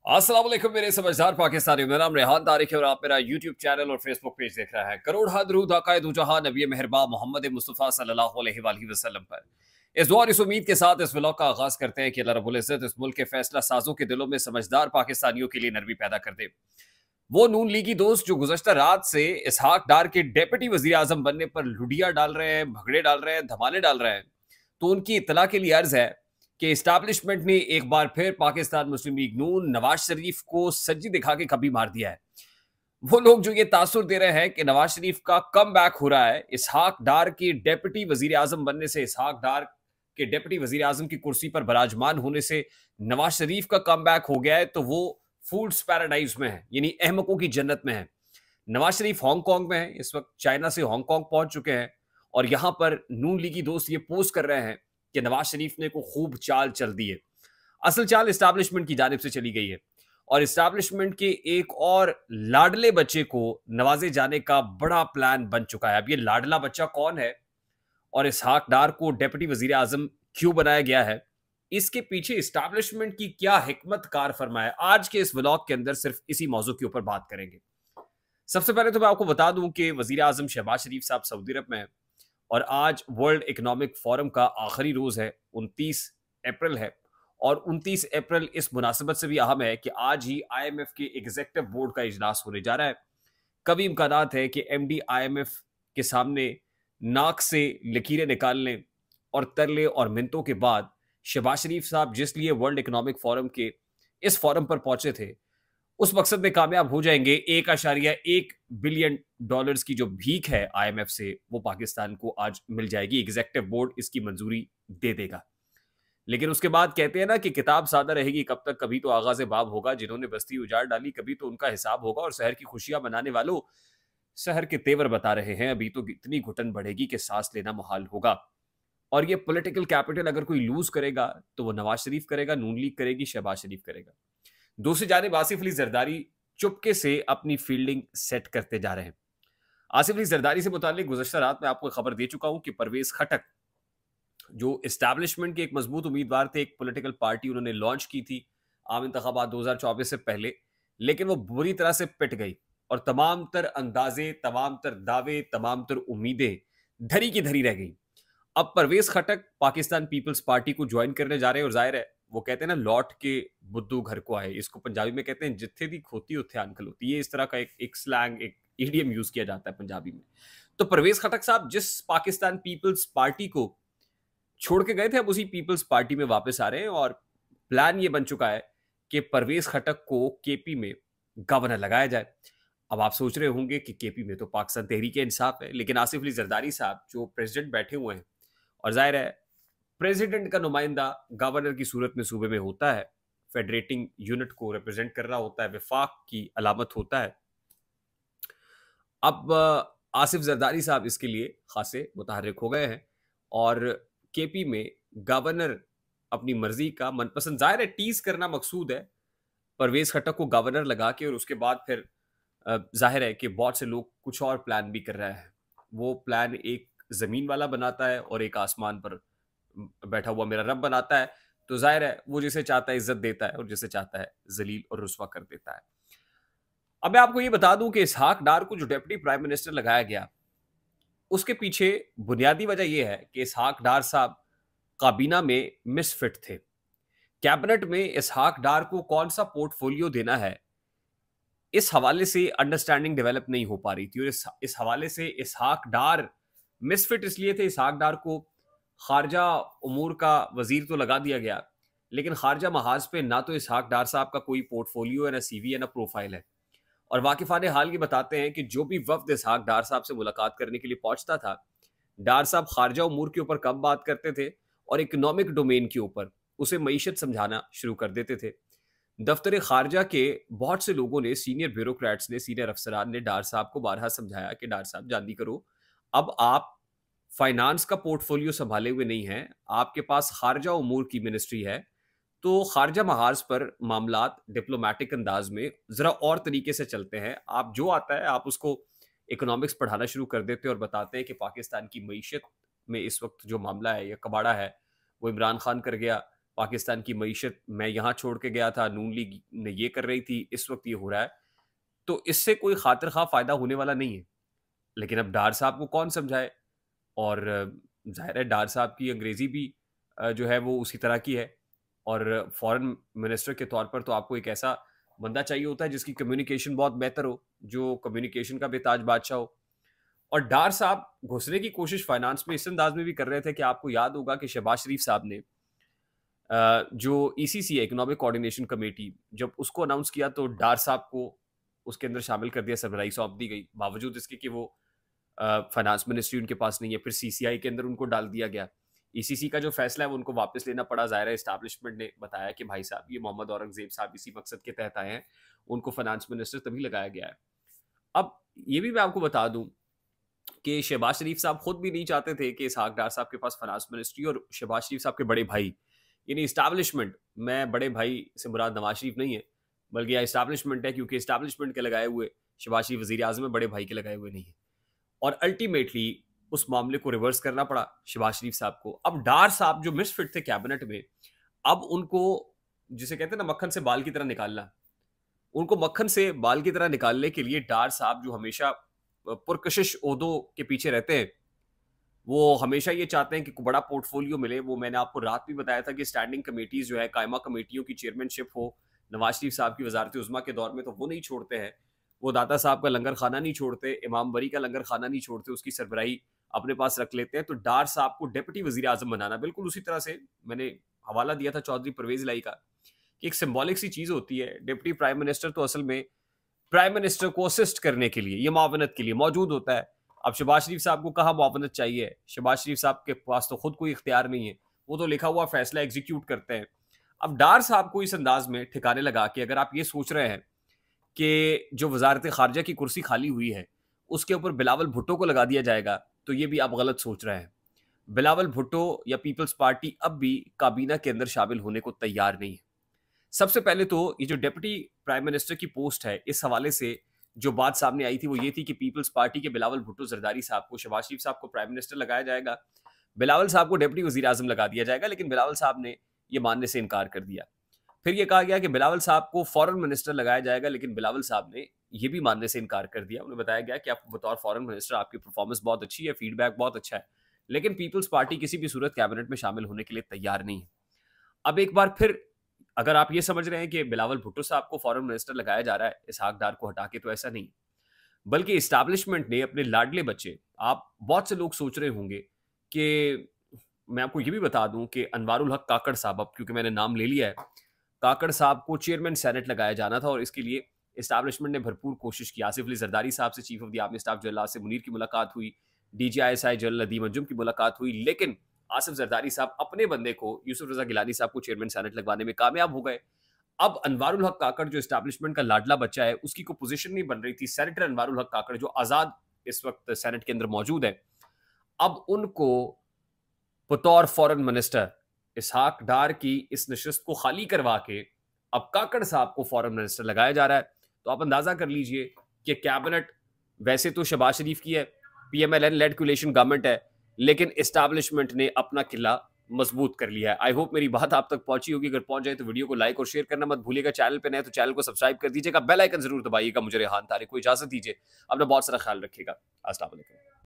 अस्सलाम वालेकुम मेरे समझदार पाकिस्तानियों। मेरा नाम रेहान तारिक है और आप मेरा यूट्यूब चैनल और फेसबुक पेज देख रहा है। करोड़ हद रूद आकाए दो जहां नबी मेहरबा मोहम्मद मुस्तफ़ा सल्लल्लाहु अलैहि वसल्लम पर इस दुआ और इस उम्मीद के साथ इस व्लॉग का आगाज करते हैं कि अल्लाह रब्बुल इज्जत इस मुल्क के फैसला साजों के दिलों में समझदार पाकिस्तानियों के लिए नरमी पैदा कर दे। वो नून लीगी दोस्त जो गुज़श्ता रात से इसहाक डार के डेप्यूटी वज़ीर आज़म बनने पर लुडिया डाल रहे हैं, भगड़े डाल रहे हैं, धमाले डाल रहे हैं, तो उनकी इत्तला के लिए अर्ज़ है कि एस्टैब्लिशमेंट ने एक बार फिर पाकिस्तान मुस्लिम लीग नून नवाज शरीफ को सज्जी दिखा के कभी मार दिया है। वो लोग जो ये तासुर दे रहे हैं कि नवाज शरीफ का कम बैक हो रहा है, इसहाक डार के डेप्यूटी वज़ीर आज़म बनने से, इसहाक डार के डेप्यूटी वज़ीर आज़म की कुर्सी पर विराजमान होने से नवाज शरीफ का कम बैक हो गया है, तो वो फूल्स पैराडाइज में है, यानी अहमकों की जन्नत में है। नवाज शरीफ हांगकांग में है, इस वक्त चाइना से हांगकांग पहुंच चुके हैं और यहां पर नून लीगी दोस्त ये पोस्ट कर रहे हैं कि नवाज शरीफ ने को खूब चाल चल दी है। असल चाल इस्टेब्लिशमेंट की जानिब से चली गई है और इस्टेब्लिशमेंट के एक और लाडले बच्चे को नवाजे जाने का बड़ा प्लान बन चुका है। अब ये लाडला बच्चा कौन है और इसहाक डार को डेप्यूटी वजीर आजम क्यों बनाया गया है, इसके पीछे इस्टेब्लिशमेंट की क्या हिकमत कार फरमा है, आज के इस व्लॉग के अंदर सिर्फ इसी मौजू के ऊपर बात करेंगे। सबसे पहले तो मैं आपको बता दूं कि वजीर आजम शहबाज शरीफ साहब सऊदी अरब में है और आज वर्ल्ड इकोनॉमिक फोरम का आखिरी रोज है, 29 अप्रैल है। और 29 अप्रैल इस मुनासिबत से भी अहम है कि आज ही आईएमएफ के एग्जीक्यूटिव बोर्ड का इजलास होने जा रहा है। कभी इम्कानात है कि एमडी आईएमएफ के सामने नाक से लकीरें निकालने और तरले और मिन्नतों के बाद शहबाज शरीफ साहब जिस लिए वर्ल्ड इकोनॉमिक फोरम के इस फोरम पर पहुंचे थे, उस मकसद में कामयाब हो जाएंगे। 1.1 बिलियन डॉलर्स की जो भीख है आईएमएफ से, वो पाकिस्तान को आज मिल जाएगी। एग्जीक्यूटिव बोर्ड इसकी मंजूरी दे देगा। लेकिन उसके बाद कहते हैं ना कि किताब सादा रहेगी कब तक, कभी तो आगाज बाब होगा। जिन्होंने बस्ती उजाड़ डाली कभी तो उनका हिसाब होगा। और शहर की खुशियां मनाने वालों, शहर के तेवर बता रहे हैं, अभी तो इतनी घुटन बढ़ेगी कि सांस लेना मुहाल होगा। और ये पॉलिटिकल कैपिटल अगर कोई लूज करेगा तो वो नवाज शरीफ करेगा, नून लीग करेगी, शहबाज शरीफ करेगा। दूसरी जानिब आसिफ अली जरदारी चुपके से अपनी फील्डिंग सेट करते जा रहे हैं। आसिफ अली जरदारी से मुतालिक गुज़श्ता रात में आपको खबर दे चुका हूं कि परवेज खटक जो इस्टेब्लिशमेंट के एक मजबूत उम्मीदवार थे, एक पॉलिटिकल पार्टी उन्होंने लॉन्च की थी आम इंतखाबात 2024 से पहले, लेकिन वो बुरी तरह से पिट गई और तमाम तर अंदाजे, तमाम तर दावे, तमाम तर उम्मीदें धरी की धरी रह गई। अब परवेज खटक पाकिस्तान पीपल्स पार्टी को ज्वाइन करने जा रहे हैं और जाहिर है वो कहते हैं ना, लौट के बुद्धू घर को आए। इसको पंजाबी में कहते हैं जिथे दी खोती उत्थे आन खलोती। ये इस तरह का एक स्लैंग, एक ईडीएम यूज किया जाता है पंजाबी में। तो परवेज खटक साहब जिस पाकिस्तान पीपल्स पार्टी को छोड़ के गए थे, अब उसी पीपल्स पार्टी में वापस आ रहे हैं और प्लान ये बन चुका है कि परवेज खटक को केपी में गवर्नर लगाया जाए। अब आप सोच रहे होंगे कि केपी में तो पाकिस्तान तहरीक इंसाफ है, लेकिन आसिफ अली जरदारी साहब जो प्रेसिडेंट बैठे हुए हैं, और जाहिर है प्रेसिडेंट का नुमाइंदा गवर्नर की सूरत में सूबे में होता है, फेडरेटिंग यूनिट को रिप्रेजेंट कर रहा होता है, विफाक की अलामत होता है। अब आसिफ जरदारी साहब इसके लिए खासे मुतहर्रिक हो गए हैं और केपी में गवर्नर अपनी मर्जी का मनपसंद, जाहिर है टीज करना मकसूद है परवेज खटक को गवर्नर लगा के, और उसके बाद फिर जाहिर है कि बहुत से लोग कुछ और प्लान भी कर रहे हैं। वो प्लान एक जमीन वाला बनाता है और एक आसमान पर बैठा हुआ मेरा रब बनाता है। तो जाहिर है वो जिसे चाहता है इज्जत देता है और जिसे चाहता है जलील और रुस्वा कर देता है। अब मैं आपको ये बता दूं कि इसहाक डार को जो डेप्यूटी प्राइम मिनिस्टर लगाया गया, उसके पीछे बुनियादी वजह यह है कि इसहाक डार साहब काबीना में मिसफिट थे। कैबिनेट में इसहाक डार को कौन सा पोर्टफोलियो देना है, इस हवाले से अंडरस्टैंडिंग डेवलप नहीं हो पा रही थी। और इस हवाले से इसहाक डार मिसफिट इसलिए थे, इसहाक डार को खारजा उमूर का वजीर तो लगा दिया गया, लेकिन खारजा महाज पे ना तो इसहाक डार साहब का कोई पोर्टफोलियो है, ना सीवी है, ना प्रोफाइल है। और वाकिफान हाल ये बताते हैं कि जो भी वफ्द इसहाक डार साहब से मुलाकात करने के लिए पहुंचता था, डार साहब खारजा उमूर के ऊपर कम बात करते थे और इकोनॉमिक डोमेन के ऊपर उसे मईशत समझाना शुरू कर देते थे। दफ्तर खारजा के बहुत से लोगों ने, सीनियर ब्यूरोक्रेट्स ने, सीनियर अफसरान ने डार साहब को बारहा समझाया कि डार साहब जांदी करो, अब आप फाइनेंस का पोर्टफोलियो संभाले हुए नहीं हैं, आपके पास खारजा उमूर की मिनिस्ट्री है, तो खारजा महाज पर मामलात डिप्लोमेटिक अंदाज में जरा और तरीके से चलते हैं। आप जो आता है आप उसको इकोनॉमिक्स पढ़ाना शुरू कर देते हैं और बताते हैं कि पाकिस्तान की मईशत में इस वक्त जो मामला है या कबाड़ा है वो इमरान खान कर गया, पाकिस्तान की मईशत मैं यहाँ छोड़ के गया था, नून लीग ने ये कर रही थी, इस वक्त ये हो रहा है। तो इससे कोई खातिर खा फायदा होने वाला नहीं है। लेकिन अब डार साहब को कौन समझाए? और जाहिर है डार साहब की अंग्रेजी भी जो है वो उसी तरह की है। और फॉरेन मिनिस्टर के तौर पर तो आपको एक ऐसा बंदा चाहिए होता है जिसकी कम्युनिकेशन बहुत बेहतर हो, जो कम्युनिकेशन का बेताज बादशाह हो। और डार साहब घुसने की कोशिश फाइनेंस में इस अंदाज में भी कर रहे थे कि आपको याद होगा कि शहबाज शरीफ साहब ने जो ईसीसी है, इकोनॉमिक कोऑर्डिनेशन कमेटी, जब उसको अनाउंस किया तो डार साहब को उसके अंदर शामिल कर दिया, सरबराही सौंप दी गई, बावजूद इसके कि वो फाइनेंस मिनिस्ट्री उनके पास नहीं है। फिर सीसीआई के अंदर उनको डाल दिया गया। ईसीसी का जो फैसला है वो उनको वापस लेना पड़ा। ज़ाहिर है एस्टैब्लिशमेंट ने बताया कि भाई साहब ये मोहम्मद औरंगजेब साहब इसी मकसद के तहत आए हैं, उनको फाइनेंस मिनिस्टर तभी लगाया गया है। अब ये भी मैं आपको बता दूं कि शहबाज शरीफ साहब खुद भी नहीं चाहते थे कि इसहाक डार साहब के पास फाइनेंस मिनिस्ट्री, और शहबाज शरीफ साहब के बड़े भाई यानी इस्टेब्लिशमेंट, मैं बड़े भाई से मुराद नवाज शरीफ नहीं है बल्कि यह इस्टेब्लिशमेंट है, क्योंकि इस्टेब्लिशमेंट के लगाए हुए शहबाज शरीफ वजीर आजम में बड़े भाई के लगाए हुए नहीं है। और अल्टीमेटली उस मामले को रिवर्स करना पड़ा शहबाज शरीफ साहब को। अब डार साहब जो मिसफिट थे कैबिनेट में, अब उनको जिसे कहते हैं ना मक्खन से बाल की तरह निकालना, उनको मक्खन से बाल की तरह निकालने के लिए डार साहब जो हमेशा पुरकशिश ओहदों के पीछे रहते हैं, वो हमेशा ये चाहते हैं कि बड़ा पोर्टफोलियो मिले। वो मैंने आपको रात भी बताया था कि स्टैंडिंग कमेटीज जो है, कायमा कमेटियों की चेयरमैनशिप हो नवाज शरीफ साहब की वजारत उज़्मा के दौर में, तो वो नहीं छोड़ते हैं। वो दाता साहब का लंगर खाना नहीं छोड़ते, इमाम बरी का लंगर खाना नहीं छोड़ते, उसकी सरबराही अपने पास रख लेते हैं। तो डार साहब को डिप्टी वजीर आजम बनाना, बिल्कुल उसी तरह से मैंने हवाला दिया था चौधरी परवेज लाई का, कि एक सिंबॉलिक सी चीज होती है। डिप्टी प्राइम मिनिस्टर तो असल में प्राइम मिनिस्टर को असिस्ट करने के लिए, ये मुआवनत के लिए मौजूद होता है। अब शहबाज शरीफ साहब को कहाँ मुआवनत चाहिए? शहबाज शरीफ साहब के पास तो खुद कोई इख्तियार नहीं है, वो तो लिखा हुआ फैसला एग्जीक्यूट करते हैं। अब डार साहब को इस अंदाज में ठिकाने लगा के अगर आप ये सोच रहे हैं कि जो वजारत खारजा की कुर्सी खाली हुई है उसके ऊपर बिलावल भुट्टो को लगा दिया जाएगा, तो ये भी आप गलत सोच रहे हैं। बिलावल भुट्टो या पीपल्स पार्टी अब भी काबीना के अंदर शामिल होने को तैयार नहीं है। सबसे पहले तो ये जो डिप्टी प्राइम मिनिस्टर की पोस्ट है, इस हवाले से जो बात सामने आई थी वो ये थी कि पीपल्स पार्टी के बिलावल भुट्टो जरदारी साहब को, शहबाज शरीफ साहब को प्राइम मिनिस्टर लगाया जाएगा, बिलावल साहब को डिप्टी वजीर आजम लगा दिया जाएगा। लेकिन बिलावल साहब ने ये मानने से इनकार कर दिया। फिर ये कहा गया कि बिलावल साहब को फॉरेन मिनिस्टर लगाया जाएगा, लेकिन बिलावल साहब ने ये भी मानने से इनकार कर दिया। उन्हें बताया गया कि आप बतौर फॉरेन मिनिस्टर आपकी परफॉर्मेंस बहुत अच्छी है, फीडबैक बहुत अच्छा है, लेकिन पीपल्स पार्टी किसी भी सूरत कैबिनेट में शामिल होने के लिए तैयार नहीं है। अब एक बार फिर अगर आप ये समझ रहे हैं कि बिलावल भुट्टो साहब को फॉरेन मिनिस्टर लगाया जा रहा है इसहाक डार को हटा के, तो ऐसा नहीं, बल्कि इस्टेब्लिशमेंट ने अपने लाडले बच्चे, आप बहुत से लोग सोच रहे होंगे कि मैं आपको ये भी बता दूं कि अनवारुल हक काकड़ साहब, अब क्योंकि मैंने नाम ले लिया है, काकड़ साहब को चेयरमैन सेनेट लगाया जाना था और इसके लिए इस्टेब्लिशमेंट ने भरपूर कोशिश की। आसिफ अली जरदारी साहब से, chief of the army staff general से मुनीर की मुलाकात हुई, डीजीआईएसआई जनरल नदीम अंजुम की मुलाकात हुई, लेकिन आसिफ जरदारी साहब अपने बंदे को, यूसुफ रजा गिलानी साहब को चेयरमैन सेनेट लगवाने में कामयाब हो गए। अब अनवारुल हक काकड़ जो इस्टेब्लिशमेंट का लाडला बच्चा है, उसकी कोई पोजीशन नहीं बन रही थी। सेनेटर अनवारुल हक काकड़ जो आजाद इस वक्त सेनेट के अंदर मौजूद है, अब उनको बतौर फॉरेन मिनिस्टर इसहाक डार की इस नशिस्त को खाली करवा के अब काकड़ साहब को फॉरेन मिनिस्टर लगाया जा रहा है। तो आप अंदाजा कर लीजिए कि कैबिनेट वैसे तो शहबाज शरीफ की है, पीएमएलएन लेड कोलिशन गवर्नमेंट है, लेकिन एस्टैब्लिशमेंट ने अपना किला मजबूत कर लिया है। आई होप मेरी बात आप तक पहुंची होगी। अगर पहुंच जाए तो वीडियो को लाइक और शेयर करना मत भूलिएगा। चैनल पे नए तो चैनल को सब्सक्राइब कर दीजिएगा, बेल आइकन जरूर दबाइएगा। मुझे रेहान तारिक को इजाजत दीजिए, अपना बहुत सारा ख्याल रखिएगा। अस्सलाम वालेकुम।